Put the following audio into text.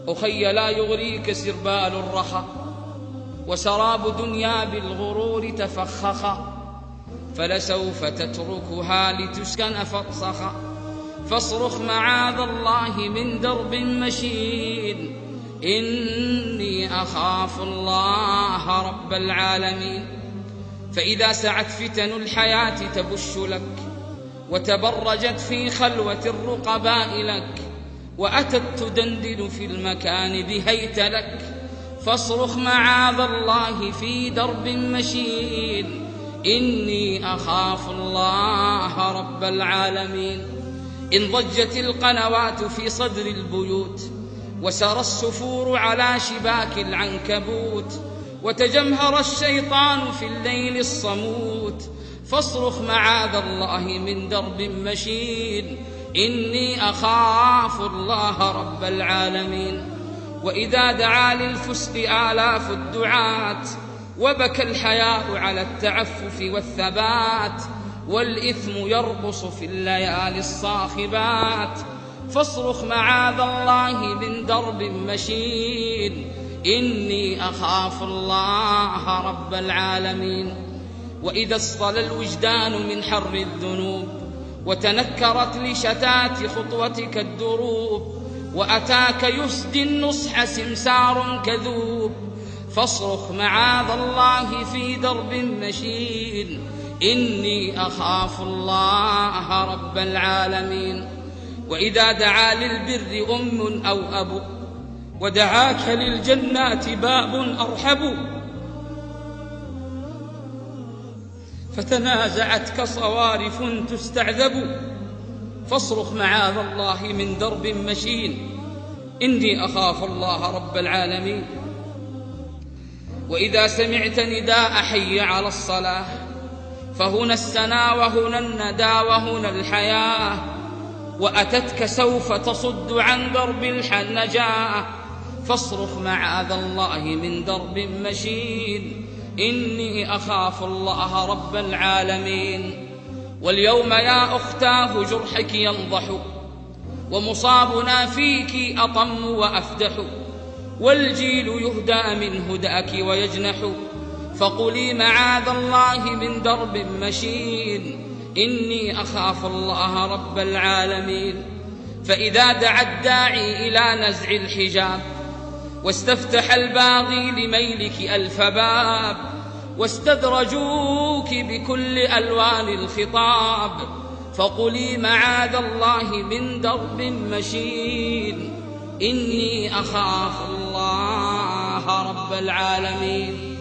أخي لا يغريك سربال الرخا، وسراب دنيا بالغرور تفخخا، فلسوف تتركها لتسكن فرسخا. فاصرخ معاذ الله من درب مشين، إني أخاف الله رب العالمين. فإذا سعت فتن الحياة تبش لك، وتبرجت في خلوة الرقباء لك، وأتت تدندن في المكان بهيت لك، فاصرخ معاذ الله في درب مشين، إني أخاف الله رب العالمين. إن ضجت القنوات في صدر البيوت، وسرى السفور على شباك العنكبوت، وتجمهر الشيطان في الليل الصموت، فاصرخ معاذ الله من درب مشين، إني أخاف الله رب العالمين. وإذا دعا للفسق آلاف الدعاة، وبكى الحياء على التعفف والثبات، والإثم يرقص في الليالي الصاخبات، فاصرخ معاذ الله من درب مشين، إني أخاف الله رب العالمين. وإذا اصطلى الوجدان من حر الذنوب، وتنكرت لشتات خطوتك الدروب، وأتاك يسدي النصح سمسار كذوب، فاصرخ معاذ الله في درب مشين، إني أخاف الله رب العالمين. وإذا دعا للبر أم أو أب، ودعاك للجنات باب أرحب، فتنازعتك صوارف تستعذب، فاصرخ معاذ الله من درب مشين، إني أخاف الله رب العالمين. وإذا سمعت نداء حي على الصلاة، فهنا السنا وهنا الندى وهنا الحياة، وأتتك سوف تصد عن درب النجاة، فاصرخ معاذ الله من درب مشين، إني أخاف الله رب العالمين. واليوم يا أختاه جرحك ينضح، ومصابنا فيك أطم وأفدح، والجيل يهدى من هداك ويجنح، فقولي معاذ الله من درب مشين، إني أخاف الله رب العالمين. فإذا دعا الداعي إلى نزع الحجاب، واستفتح الباغي لميلك ألف باب، واستدرجوك بكل ألوان الخطاب، فقولي معاذ الله من درب مشين، إني أخاف الله رب العالمين.